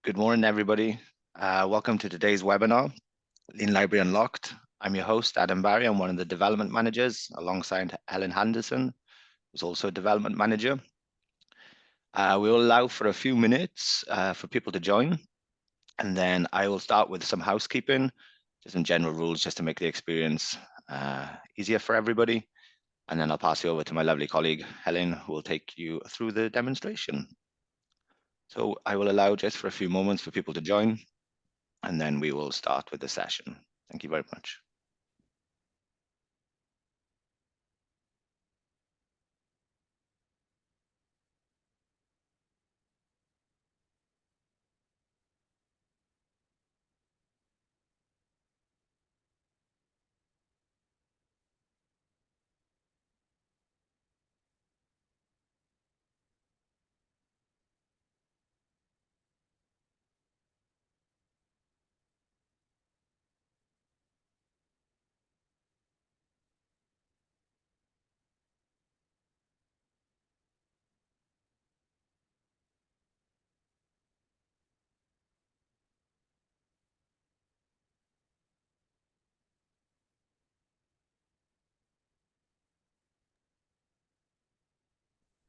Good morning, everybody. Welcome to today's webinar, Lean Library Unlocked. I'm your host, Adam Barry. I'm one of the development managers alongside Helen Henderson, who's also a development manager. We will allow for a few minutes for people to join, and then I will start with some housekeeping, just some general rules just to make the experience easier for everybody. And then I'll pass you over to my lovely colleague, Helen, who will take you through the demonstration. So I will allow just for a few moments for people to join, and then we will start with the session. Thank you very much.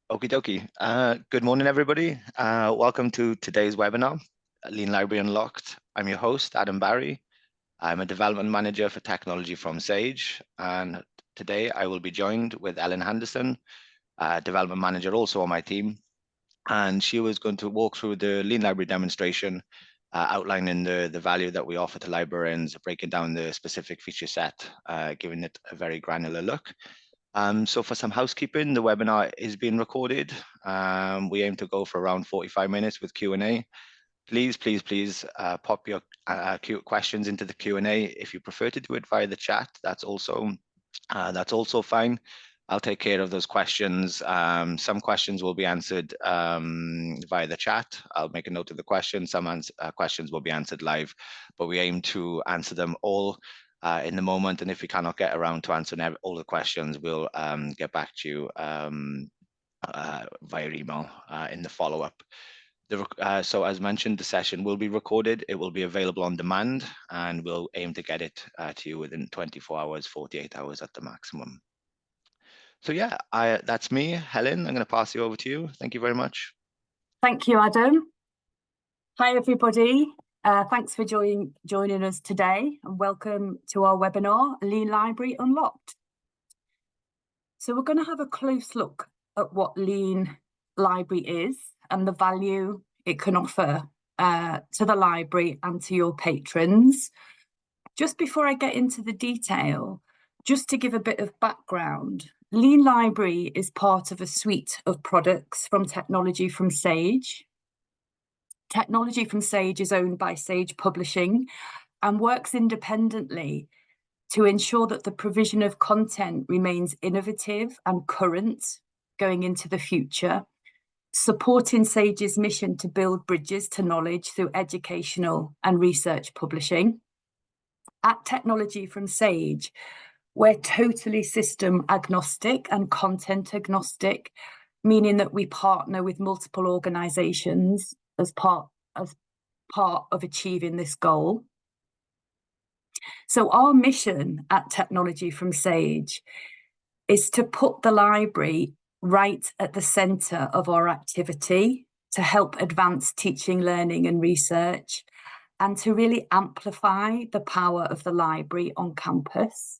Okie dokie. Good morning, everybody. Welcome to today's webinar, Lean Library Unlocked. I'm your host, Adam Barry. I'm a development manager for technology from Sage. And today I will be joined with Ellen Henderson, development manager also on my team. And she was going to walk through the Lean Library demonstration, outlining the value that we offer to librarians, breaking down the specific feature set, giving it a very granular look. So for some housekeeping, the webinar is being recorded. We aim to go for around 45 minutes with Q&A. Please pop your questions into the Q&A. If you prefer to do it via the chat, that's also fine. I'll take care of those questions. Some questions will be answered via the chat. I'll make a note of the question. Some questions will be answered live, but we aim to answer them all in the moment, and if we cannot get around to answering all the questions, we'll get back to you via email in the follow-up. So as mentioned, the session will be recorded. It will be available on demand, and we'll aim to get it to you within 24 hours, 48 hours at the maximum. So yeah, that's me. Helen, I'm going to pass you over to you. Thank you very much. Thank you, Adam. Hi, everybody. Thanks for joining us today, and welcome to our webinar, Lean Library Unlocked. So we're going to have a close look at what Lean Library is and the value it can offer to the library and to your patrons. Just before I get into the detail, just to give a bit of background, Lean Library is part of a suite of products from Technology from Sage. Technology from Sage is owned by Sage Publishing and works independently to ensure that the provision of content remains innovative and current going into the future, supporting Sage's mission to build bridges to knowledge through educational and research publishing. At Technology from Sage, we're totally system agnostic and content agnostic, meaning that we partner with multiple organizations as part of achieving this goal. So our mission at Technology from Sage is to put the library right at the center of our activity to help advance teaching, learning and research, and to really amplify the power of the library on campus.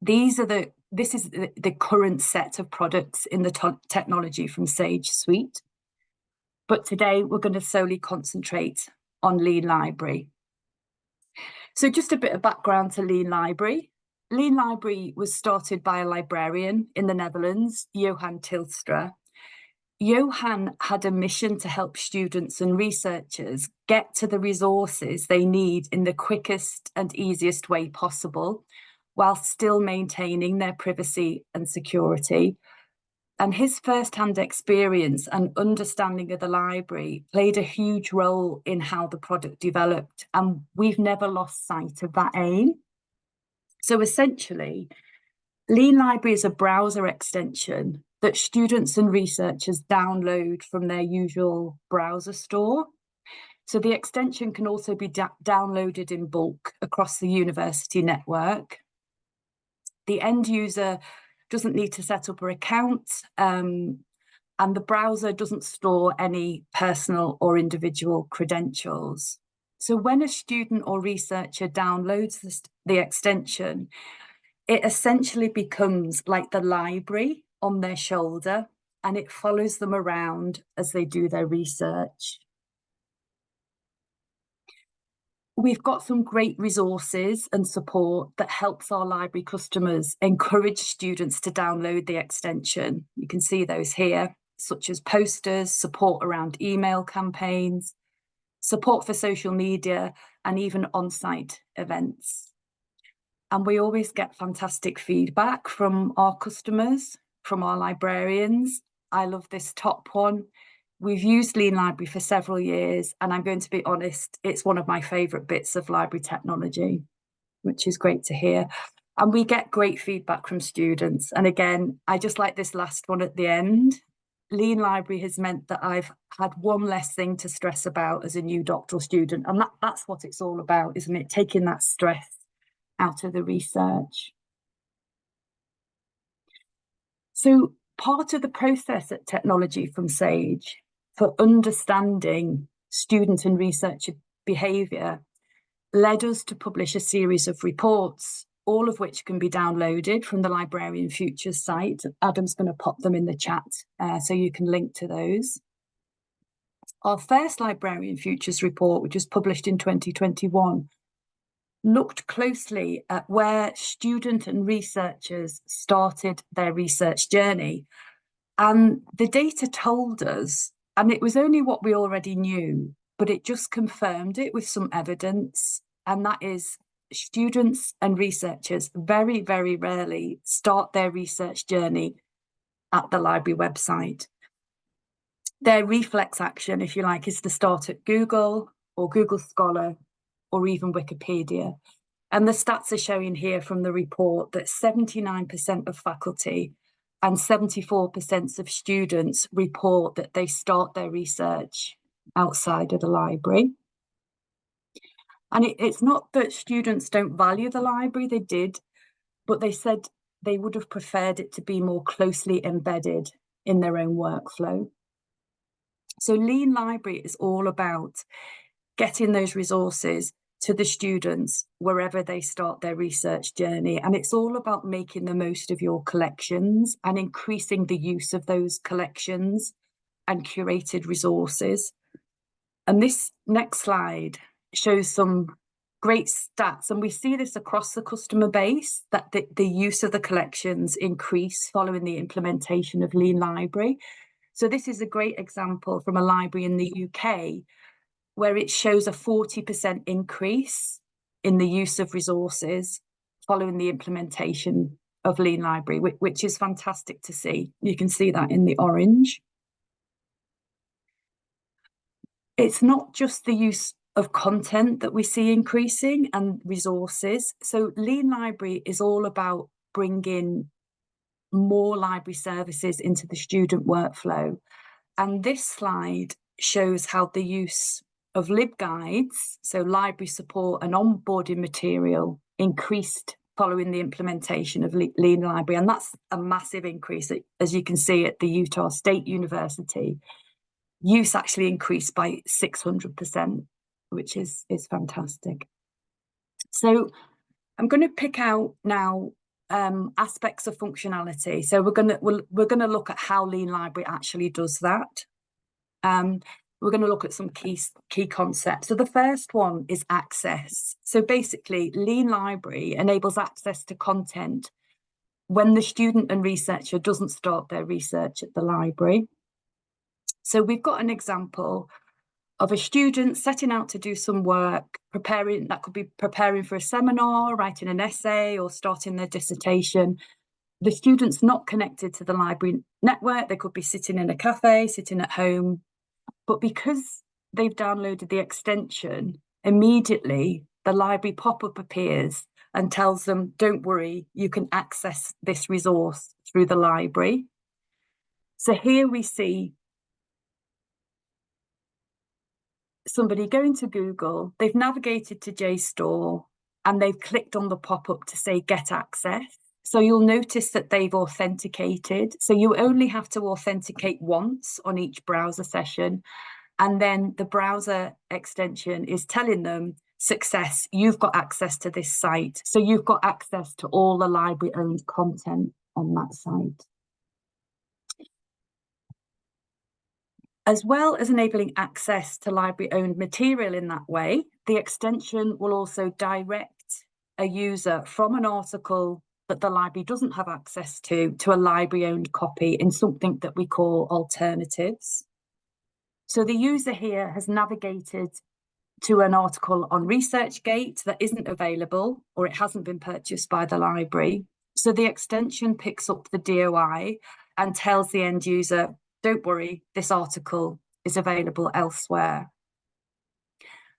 This is the current set of products in the Technology from Sage suite. But today we're going to solely concentrate on Lean Library. So just a bit of background to Lean Library. Lean Library was started by a librarian in the Netherlands, Johan Tilstra. Johan had a mission to help students and researchers get to the resources they need in the quickest and easiest way possible, while still maintaining their privacy and security. And his first-hand experience and understanding of the library played a huge role in how the product developed, and we've never lost sight of that aim. So essentially, Lean Library is a browser extension that students and researchers download from their usual browser store. So the extension can also be downloaded in bulk across the university network. The end user doesn't need to set up an account, and the browser doesn't store any personal or individual credentials. So when a student or researcher downloads the extension, it essentially becomes like the library on their shoulder, and it follows them around as they do their research. We've got some great resources and support that helps our library customers encourage students to download the extension. You can see those here, such as posters, support around email campaigns, support for social media, and even on-site events. And we always get fantastic feedback from our customers, from our librarians. I love this top one. We've used Lean Library for several years, and I'm going to be honest, it's one of my favourite bits of library technology, which is great to hear. And we get great feedback from students. And again, I just like this last one at the end. Lean Library has meant that I've had one less thing to stress about as a new doctoral student. And that's what it's all about, isn't it? Taking that stress out of the research. So part of the process at Technology from Sage for understanding student and researcher behaviour led us to publish a series of reports, all of which can be downloaded from the Librarian Futures site. Adam's going to pop them in the chat so you can link to those. Our first Librarian Futures report, which was published in 2021, looked closely at where student and researchers started their research journey. And the data told us, and it was only what we already knew, but it just confirmed it with some evidence, and that is students and researchers very, very rarely start their research journey at the library website. Their reflex action, if you like, is to start at Google or Google Scholar or even Wikipedia. And the stats are showing here from the report that 79% of faculty and 74% of students report that they start their research outside of the library. And it's not that students don't value the library, they did, but they said they would have preferred it to be more closely embedded in their own workflow. So Lean Library is all about getting those resources to the students wherever they start their research journey. And it's all about making the most of your collections and increasing the use of those collections and curated resources. And this next slide shows some great stats. And we see this across the customer base, that the use of the collections increase following the implementation of Lean Library. So this is a great example from a library in the UK, where it shows a 40% increase in the use of resources following the implementation of Lean Library, which is fantastic to see. You can see that in the orange. It's not just the use of content that we see increasing and resources. So Lean Library is all about bringing more library services into the student workflow. And this slide shows how the use of LibGuides, so library support and onboarding material, increased following the implementation of Lean Library. And that's a massive increase. As you can see at the Utah State University, use actually increased by 600%, which is fantastic. So I'm going to pick out now aspects of functionality. So we're going to look at how Lean Library actually does that. We're going to look at some key concepts. So the first one is access. So basically, Lean Library enables access to content when the student and researcher doesn't start their research at the library. So we've got an example of a student setting out to do some work, that could be preparing for a seminar, writing an essay, or starting their dissertation. The student's not connected to the library network. They could be sitting in a cafe, sitting at home. But because they've downloaded the extension, immediately the library pop-up appears and tells them, don't worry, you can access this resource through the library. So here we see somebody going to Google, they've navigated to JSTOR and they've clicked on the pop-up to say get access. So you'll notice that they've authenticated. So you only have to authenticate once on each browser session. And then the browser extension is telling them, success, you've got access to this site. So you've got access to all the library-owned content on that site. As well as enabling access to library-owned material in that way, the extension will also direct a user from an article that the library doesn't have access to a library-owned copy in something that we call alternatives. So the user here has navigated to an article on ResearchGate that isn't available or it hasn't been purchased by the library. So the extension picks up the DOI and tells the end user, don't worry, this article is available elsewhere.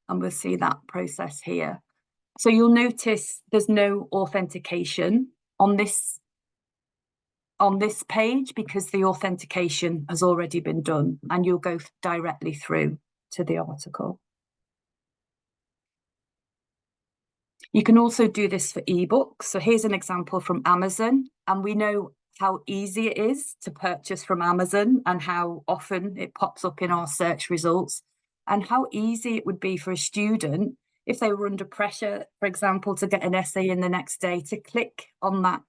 And we'll see that process here. So you'll notice there's no authentication on this page because the authentication has already been done and you'll go directly through to the article. You can also do this for ebooks. So here's an example from Amazon, and we know how easy it is to purchase from Amazon and how often it pops up in our search results, and how easy it would be for a student if they were under pressure, for example, to get an essay in the next day, to click on that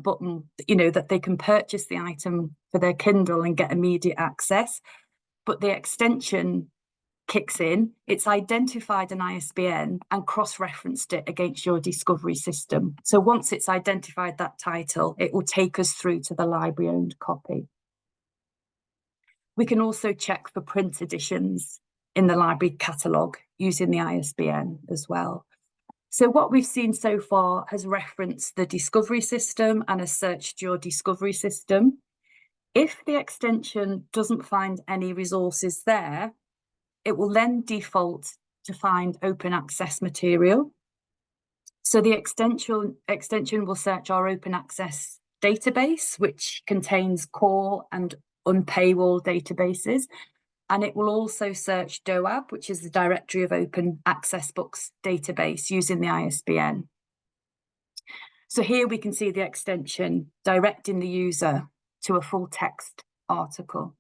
button, that they can purchase the item for their Kindle and get immediate access. But the extension kicks in, it's identified an ISBN and cross-referenced it against your discovery system. So once it's identified that title, it will take us through to the library-owned copy. We can also check for print editions in the library catalogue using the ISBN as well. So what we've seen so far has referenced the discovery system and has searched your discovery system. If the extension doesn't find any resources there, it will then default to find open access material. So the extension will search our open access database, which contains core and unpaywall databases. And it will also search DOAB, which is the Directory of Open Access Books database using the ISBN. So here we can see the extension directing the user to a full text article,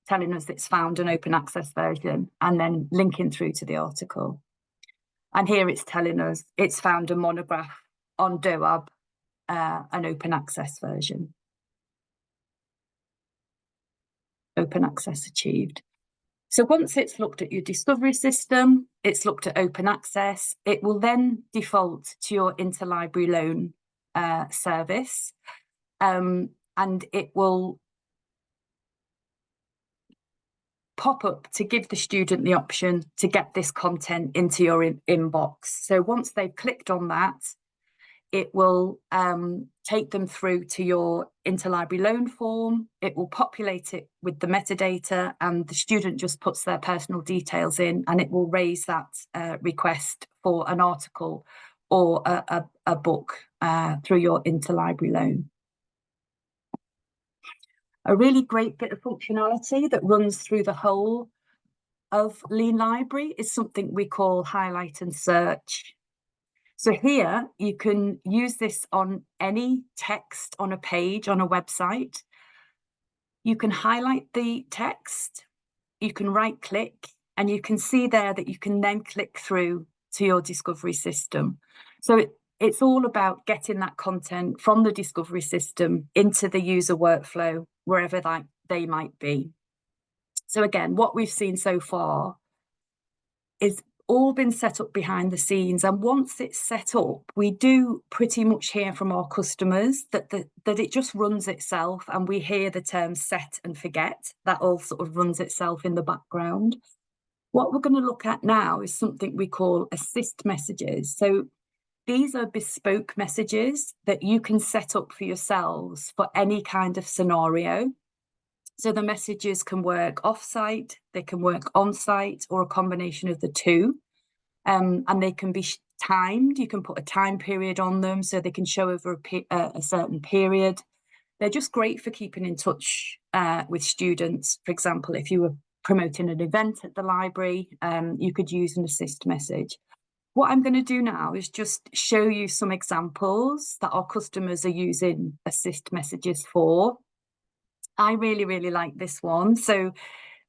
telling us it's found an open access version and then linking through to the article. And here it's telling us it's found a monograph on DOAB, an open access version. Open access achieved. So once it's looked at your discovery system, it's looked at open access, it will then default to your interlibrary loan service, and it will pop up to give the student the option to get this content into your inbox. So once they've clicked on that, it will take them through to your interlibrary loan form. It will populate it with the metadata, and the student just puts their personal details in, and it will raise that request for an article or a book through your interlibrary loan. A really great bit of functionality that runs through the whole of Lean Library is something we call highlight and search. So here you can use this on any text on a page on a website. You can highlight the text, you can right click, and you can see there that you can then click through to your discovery system. So it's all about getting that content from the discovery system into the user workflow, wherever they might be. So again, what we've seen so far is all been set up behind the scenes, and once it's set up, we do pretty much hear from our customers that it just runs itself, and we hear the term set and forget. That all sort of runs itself in the background. What we're going to look at now is something we call assist messages. So these are bespoke messages that you can set up for yourselves for any kind of scenario. So the messages can work off-site, they can work on-site, or a combination of the two. And they can be timed. You can put a time period on them so they can show over a certain period. They're just great for keeping in touch with students. For example, if you were promoting an event at the library, you could use an assist message. What I'm going to do now is just show you some examples that our customers are using assist messages for. I really, really like this one. So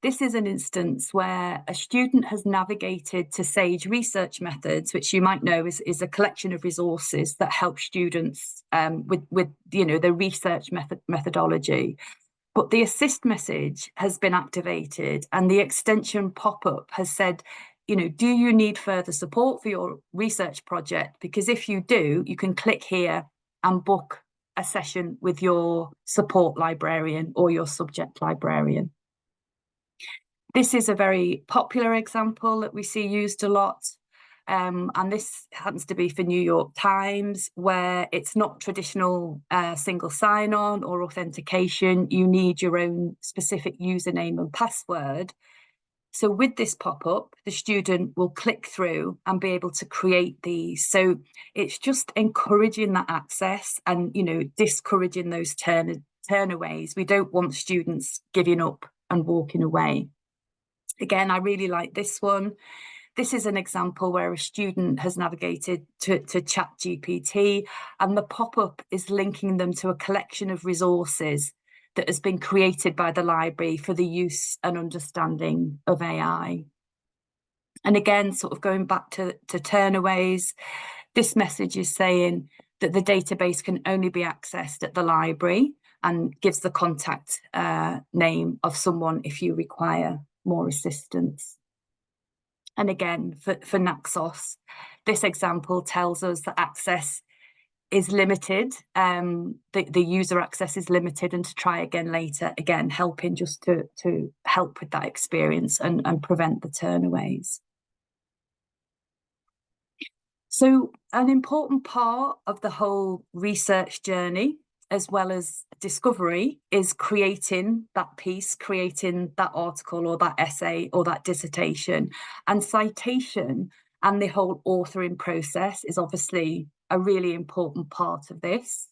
this is an instance where a student has navigated to Sage Research Methods, which you might know is a collection of resources that help students with the research methodology. But the assist message has been activated and the extension pop-up has said, do you need further support for your research project? Because if you do, you can click here and book a session with your support librarian or your subject librarian. This is a very popular example that we see used a lot. And this happens to be for New York Times, where it's not traditional single sign-on or authentication. You need your own specific username and password. So with this pop-up, the student will click through and be able to create these. So it's just encouraging that access and, discouraging those turnaways. We don't want students giving up and walking away. Again, I really like this one. This is an example where a student has navigated to ChatGPT and the pop-up is linking them to a collection of resources that has been created by the library for the use and understanding of AI. And again, sort of going back to turnaways, this message is saying that the database can only be accessed at the library and gives the contact name of someone if you require more assistance. And again, for Naxos, this example tells us that access is limited, the user access is limited, and to try again later, again, helping just to help with that experience and prevent the turnaways. So an important part of the whole research journey, as well as discovery, is creating that piece, creating that article or that essay or that dissertation. And citation and the whole authoring process is obviously a really important part of this.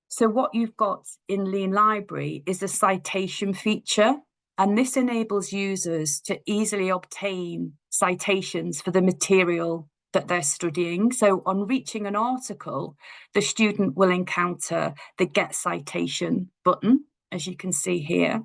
So what you've got in Lean Library is a citation feature, and this enables users to easily obtain citations for the material that they're studying. So on reaching an article, the student will encounter the Get Citation button, as you can see here.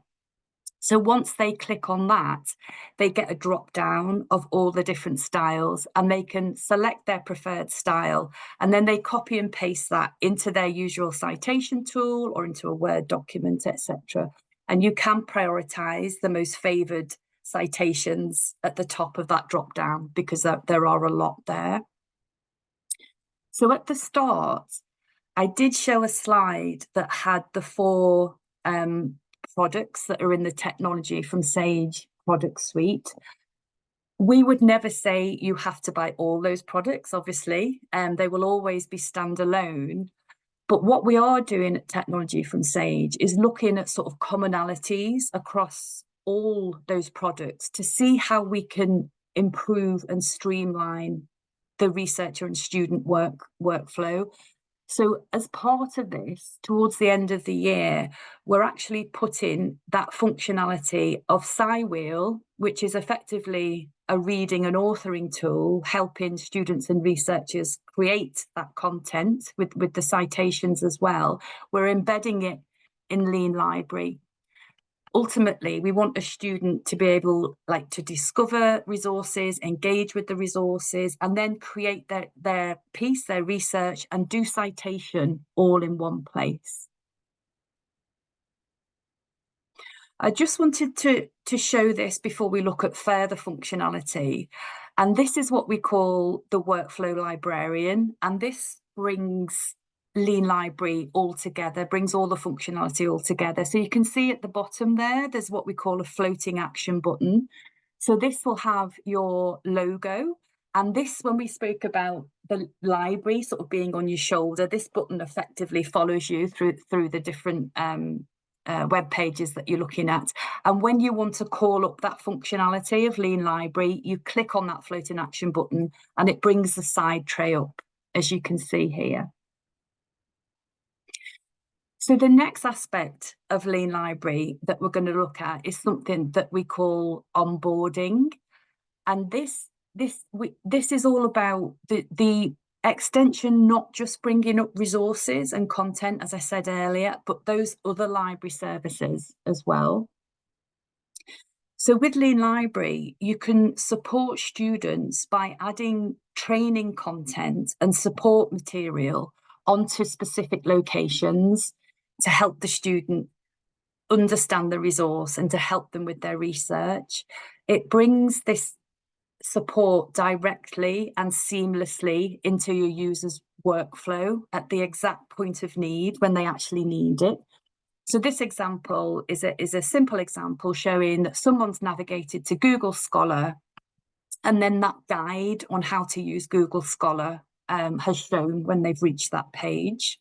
So once they click on that, they get a drop down of all the different styles and they can select their preferred style, and then they copy and paste that into their usual citation tool or into a Word document, etc. And you can prioritize the most favored citations at the top of that drop down because there are a lot there. So at the start, I did show a slide that had the 4 products that are in the Technology from Sage product suite. We would never say you have to buy all those products, obviously, and they will always be standalone. But what we are doing at Technology from Sage is looking at sort of commonalities across all those products to see how we can improve and streamline the researcher and student workflow. So as part of this, towards the end of the year, we're actually putting that functionality of SciWheel, which is effectively a reading and authoring tool, helping students and researchers create that content with the citations as well. We're embedding it in Lean Library. Ultimately, we want a student to be able to discover resources, engage with the resources, and then create their piece, their research, and do citation all in one place. I just wanted to show this before we look at further functionality. And this is what we call the Workflow Librarian. And this brings Lean Library all together, brings all the functionality all together. So you can see at the bottom there's what we call a floating action button. So this will have your logo. And this, when we spoke about the library sort of being on your shoulder, this button effectively follows you through the different web pages that you're looking at. And when you want to call up that functionality of Lean Library, you click on that floating action button and it brings the side tray up, as you can see here. So the next aspect of Lean Library that we're going to look at is something that we call onboarding. And this is all about the extension, not just bringing up resources and content, as I said earlier, but those other library services as well. So with Lean Library, you can support students by adding training content and support material onto specific locations to help the student understand the resource and to help them with their research. It brings this support directly and seamlessly into your user's workflow at the exact point of need when they actually need it. So this example is a simple example showing that someone's navigated to Google Scholar, and then that guide on how to use Google Scholar has shown when they've reached that page.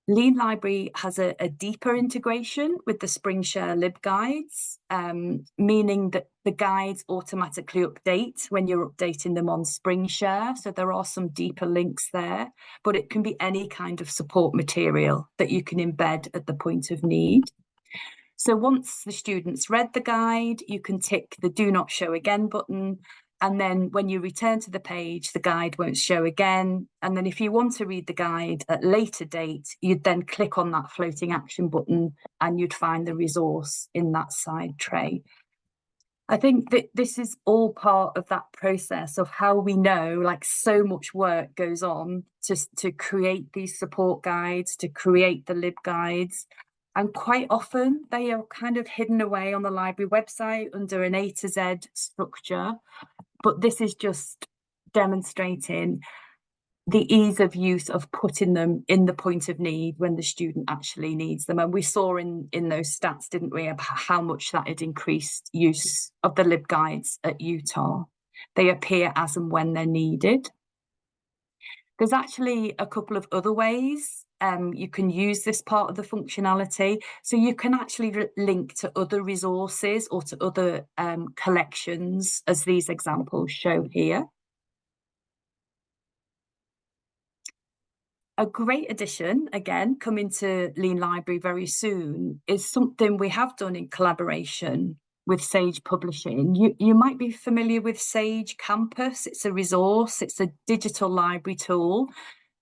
Lean Library has a deeper integration with the SpringShare LibGuides, meaning that the guides automatically update when you're updating them on SpringShare. So there are some deeper links there, but it can be any kind of support material that you can embed at the point of need. So once the students read the guide, you can tick the Do Not Show Again button. And then when you return to the page, the guide won't show again. And then if you want to read the guide at a later date, you'd then click on that floating action button and you'd find the resource in that side tray. I think that this is all part of that process of how we know, like, so much work goes on to create these support guides, to create the lib guides. And quite often they are kind of hidden away on the library website under an A to Z structure. But this is just demonstrating the ease of use of putting them in the point of need when the student actually needs them. And we saw in those stats, didn't we, about how much that had increased use of the LibGuides at Utah. They appear as and when they're needed. There's actually a couple of other ways you can use this part of the functionality. So you can actually link to other resources or to other collections, as these examples show here. A great addition, again, coming to Lean Library very soon, is something we have done in collaboration with Sage Publishing. You might be familiar with Sage Campus. It's a resource, it's a digital library tool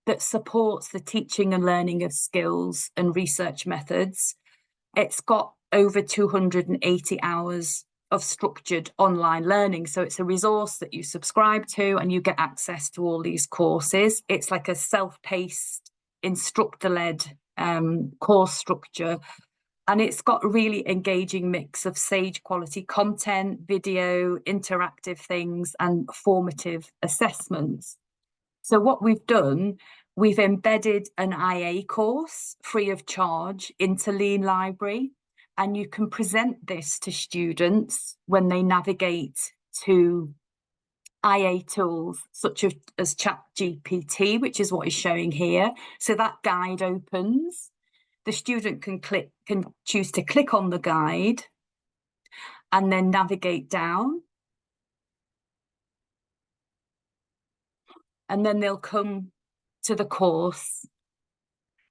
that supports the teaching and learning of skills and research methods. It's got over 280 hours of structured online learning. So it's a resource that you subscribe to and you get access to all these courses. It's like a self-paced, instructor-led course structure. And it's got a really engaging mix of Sage quality content, video, interactive things, and formative assessments. So what we've done, we've embedded an IA course free of charge into Lean Library, and you can present this to students when they navigate to IA tools such as ChatGPT, which is what is showing here. So that guide opens. The student can choose to click on the guide and then navigate down. And then they'll come to the course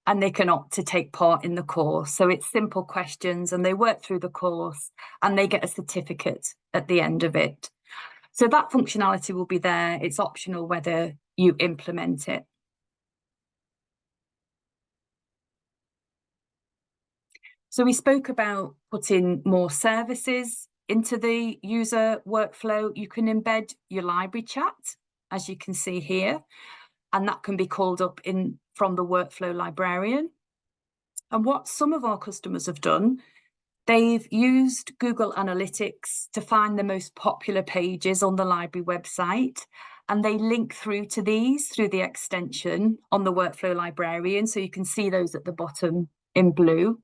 and they can opt to take part in the course. So it's simple questions and they work through the course and they get a certificate at the end of it. So that functionality will be there. It's optional whether you implement it. So we spoke about putting more services into the user workflow. You can embed your library chat, as you can see here, and that can be called up from the workflow librarian. And what some of our customers have done, they've used Google Analytics to find the most popular pages on the library website, and they link through to these through the extension on the workflow librarian. So you can see those at the bottom in blue.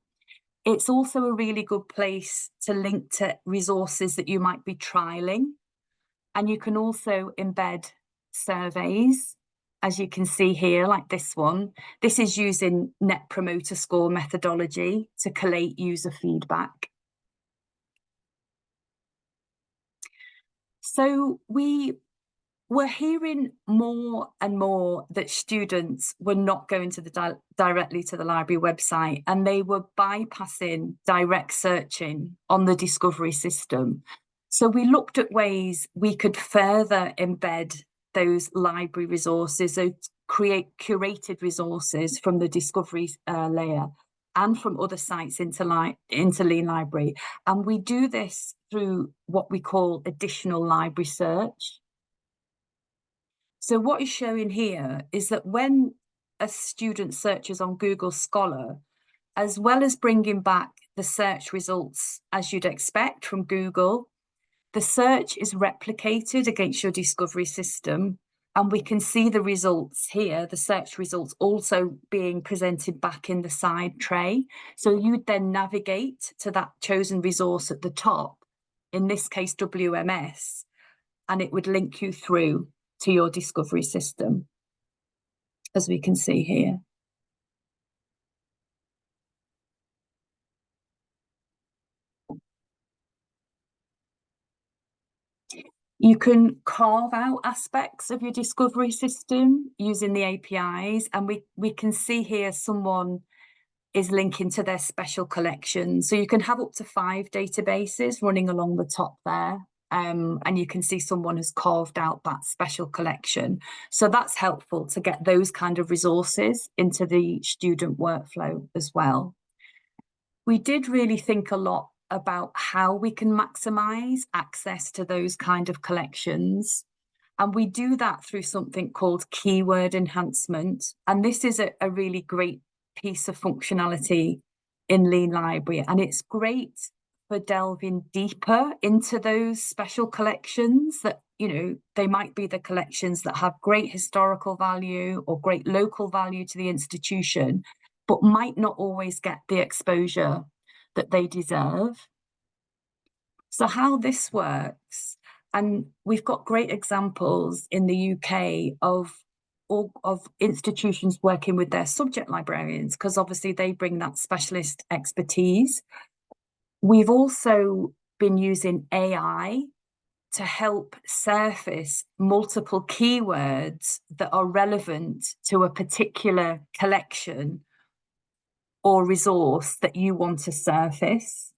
It's also a really good place to link to resources that you might be trialing. And you can also embed surveys, as you can see here, like this one. This is using Net Promoter Score methodology to collate user feedback. So we We're hearing more and more that students were not going to the directly to the library website, and they were bypassing direct searching on the discovery system. So we looked at ways we could further embed those library resources, so create curated resources from the discovery layer and from other sites into Lean Library. And we do this through what we call additional library search. So what is showing here is that when a student searches on Google Scholar, as well as bringing back the search results as you'd expect from Google, the search is replicated against your discovery system, and we can see the results here, the search results also being presented back in the side tray. So you'd then navigate to that chosen resource at the top, in this case WMS, and it would link you through to your discovery system, as we can see here. You can carve out aspects of your discovery system using the APIs, and we can see here someone is linking to their special collection. So you can have up to 5 databases running along the top there. And you can see someone has carved out that special collection. So that's helpful to get those kind of resources into the student workflow as well. We did really think a lot about how we can maximize access to those kind of collections. And we do that through something called keyword enhancement. And this is a really great piece of functionality in Lean Library. And it's great for delving deeper into those special collections that, you know, they might be the collections that have great historical value or great local value to the institution, but might not always get the exposure that they deserve. So how this works, and we've got great examples in the UK of institutions working with their subject librarians, because obviously they bring that specialist expertise. We've also been using AI to help surface multiple keywords that are relevant to a particular collection or resource that you want to surface.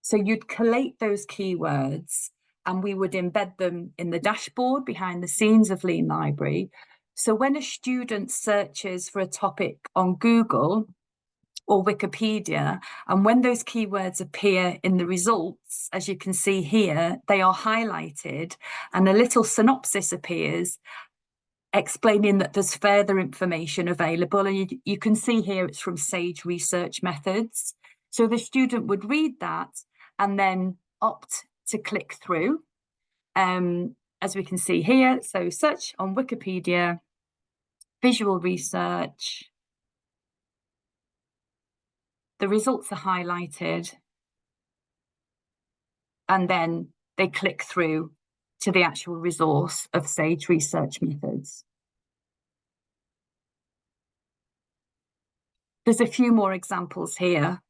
So you'd collate those keywords and we would embed them in the dashboard behind the scenes of Lean Library. So when a student searches for a topic on Google or Wikipedia, and when those keywords appear in the results, as you can see here, they are highlighted and a little synopsis appears explaining that there's further information available. And you can see here it's from Sage Research Methods. So the student would read that and then opt to click through, as we can see here. So search on Wikipedia, visual research. The results are highlighted, and then they click through to the actual resource of Sage Research Methods. There's a few more examples here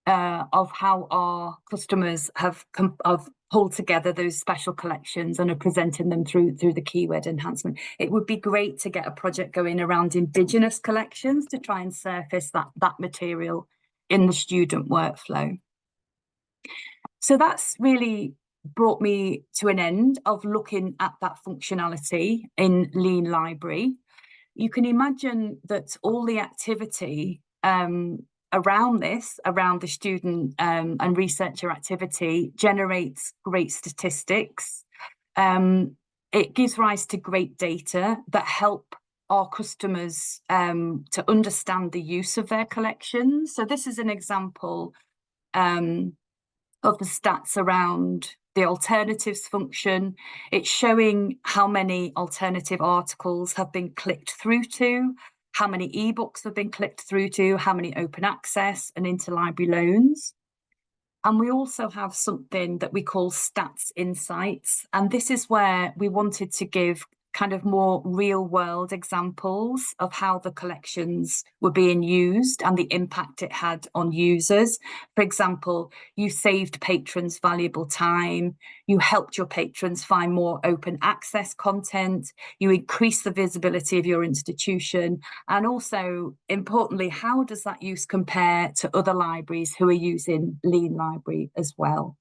of how our customers have pulled together those special collections and are presenting them through the keyword enhancement. It would be great to get a project going around Indigenous collections to try and surface that material in the student workflow. So that's really brought me to an end of looking at that functionality in Lean Library. You can imagine that all the activity around the student and researcher activity generates great statistics. It gives rise to great data that help our customers to understand the use of their collections. So this is an example of the stats around the alternatives function. It's showing how many alternative articles have been clicked through to, how many ebooks have been clicked through to, how many open access and interlibrary loans. And we also have something that we call stats insights. And this is where we wanted to give kind of more real world examples of how the collections were being used and the impact it had on users. For example, you saved patrons valuable time, you helped your patrons find more open access content, you increased the visibility of your institution, and also, importantly, how does that use compare to other libraries who are using Lean Library as well?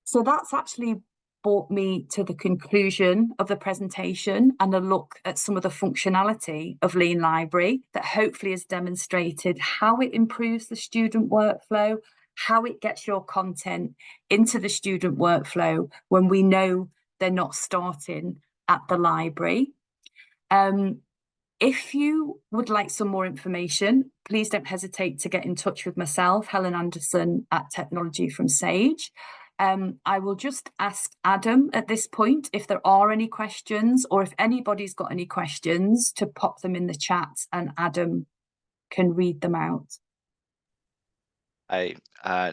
So that's actually brought me to the conclusion of the presentation and a look at some of the functionality of Lean Library that hopefully has demonstrated how it improves the student workflow, how it gets your content into the student workflow when we know they're not starting at the library. If you would like some more information, please don't hesitate to get in touch with myself, Helen Anderson at Technology from Sage. I will just ask Adam at this point if there are any questions, or if anybody's got any questions, to pop them in the chat and Adam can read them out.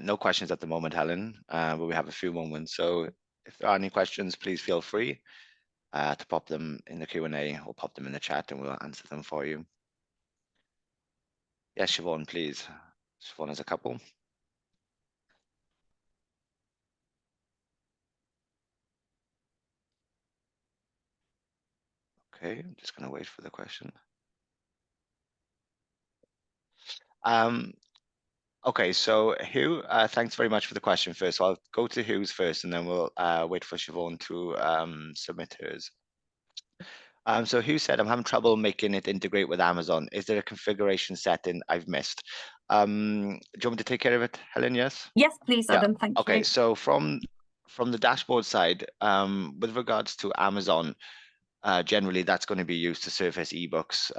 No questions at the moment, Helen, but we have a few moments. So if there are any questions, please feel free to pop them in the Q&A or pop them in the chat and we'll answer them for you. Yes, Siobhan, please. Siobhan has a couple. Okay, I'm just going to wait for the question. Okay, so Hugh, thanks very much for the question first. So I'll go to Hugh's first and then we'll wait for Siobhan to submit hers. So Hugh said, I'm having trouble making it integrate with Amazon. Is there a configuration setting I've missed? Do you want me to take care of it, Helen? Yes? Yes, please, Adam. Yeah. Thank you. Okay, so from the dashboard side, with regards to Amazon, generally that's going to be used to surface ebooks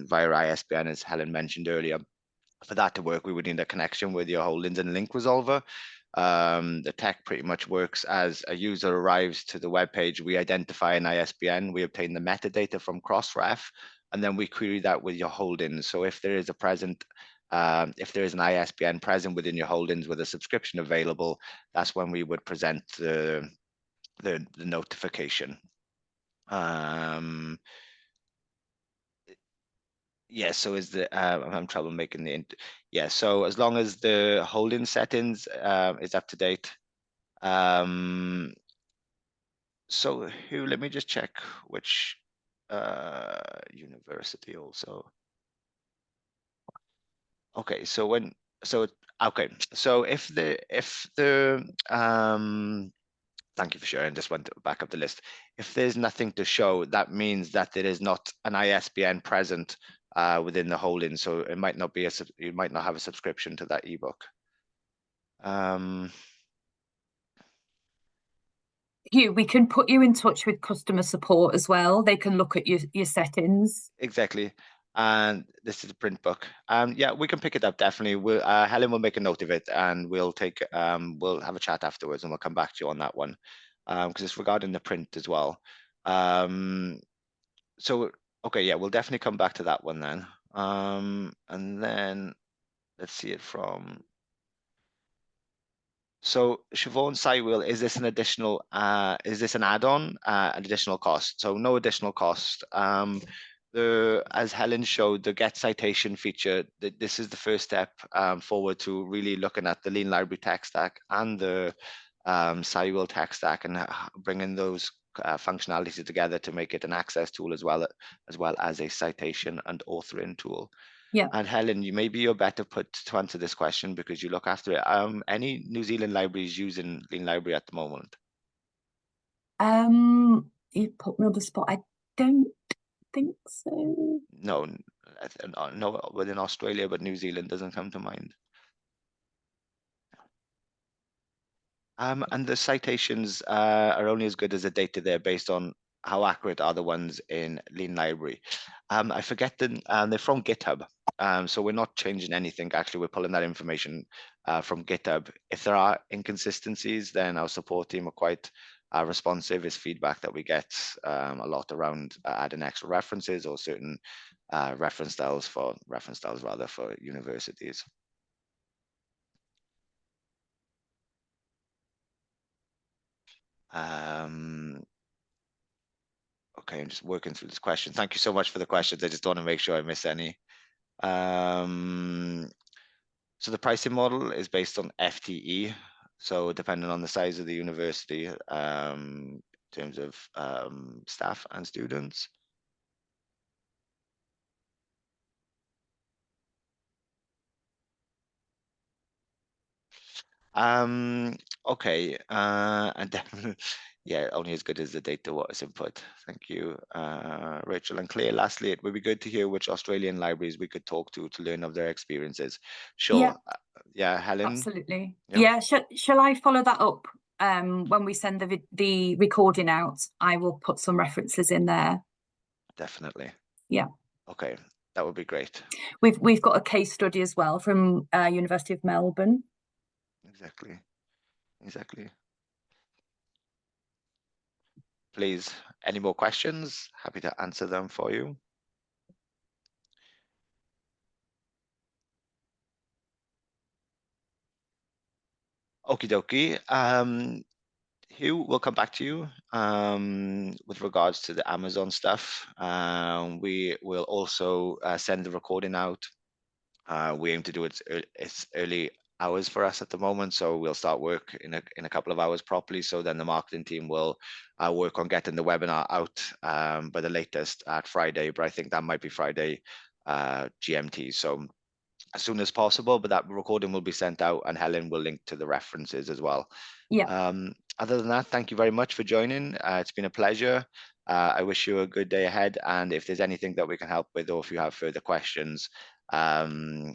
via ISBN, as Helen mentioned earlier. For that to work, we would need a connection with your holdings and link resolver. The tech pretty much works as a user arrives to the web page, we identify an ISBN, we obtain the metadata from Crossref, and then we query that with your holdings. So if there is a present, if there is an ISBN present within your holdings with a subscription available, that's when we would present the notification. Yeah, so is the I'm having trouble making the yeah. So as long as the holding settings is up to date. So who? Let me just check which university also. Okay, so when okay, so if the thank you for sharing. Just went back up the list. If there's nothing to show, that means that there is not an ISBN present within the holding, so it might not be you might not have a subscription to that ebook. Hugh, we can put you in touch with customer support as well. They can look at your settings. Exactly. And this is a print book. Yeah, we can pick it up definitely. We'll Helen will make a note of it, and we'll take we'll have a chat afterwards, and we'll come back to you on that one because it's regarding the print as well. So okay, yeah, we'll definitely come back to that one then. And then let's see it from. So Siobhan Sidewheel, is this an additional? Is this an add-on? An additional cost? So no additional cost. As Helen showed, the get citation feature, this is the first step forward to really looking at the Lean Library tech stack and the Sidewheel tech stack and bringing those functionalities together to make it an access tool as well as a citation and authoring tool. Yeah. And Helen, you're better put to answer this question because you look after it. Any New Zealand libraries using Lean Library at the moment? You put me on the spot. I don't think so. No, within Australia, but New Zealand doesn't come to mind. And the citations are only as good as the data they're based on. How accurate are the ones in Lean Library? I forget they're from GitHub. So we're not changing anything. Actually, we're pulling that information from GitHub. If there are inconsistencies, then our support team are quite responsive. Is feedback that we get a lot around adding extra references or certain reference styles for universities. Okay, I'm just working through this question. Thank you so much for the questions. I just want to make sure I miss any. So the pricing model is based on FTE. So depending on the size of the university, in terms of staff and students. Okay, and definitely, yeah, only as good as the data what is input. Thank you, Rachel and Claire. Lastly, it would be good to hear which Australian libraries we could talk to learn of their experiences. Sure. Yeah, Helen. Absolutely. Yeah. Shall I follow that up? When we send the recording out, I will put some references in there. Definitely. Yeah. Okay, that would be great. We've got a case study as well from University of Melbourne. Exactly. Please, any more questions? Happy to answer them for you. Okie dokie. Hugh, we'll come back to you with regards to the Amazon stuff. We will also send the recording out. We aim to do it's early hours for us at the moment, so we'll start work in a couple of hours properly. So then the marketing team will work on getting the webinar out by the latest at Friday, but I think that might be Friday GMT. So as soon as possible, but that recording will be sent out and Helen will link to the references as well. Yeah. Other than that, thank you very much for joining. It's been a pleasure. I wish you a good day ahead. And if there's anything that we can help with, or if you have further questions, please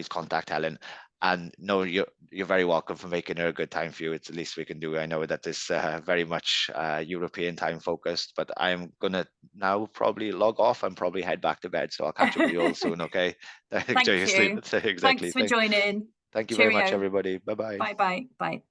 contact Helen. And no, you're very welcome for making her a good time for you. It's the least we can do. I know that this very much European time focused, but I'm gonna now probably log off and probably head back to bed. So I'll catch up with you all soon. Okay. Thank you. Exactly. Thanks for joining. Thank you Cheerio. very much, everybody. Bye bye. Bye bye. Bye.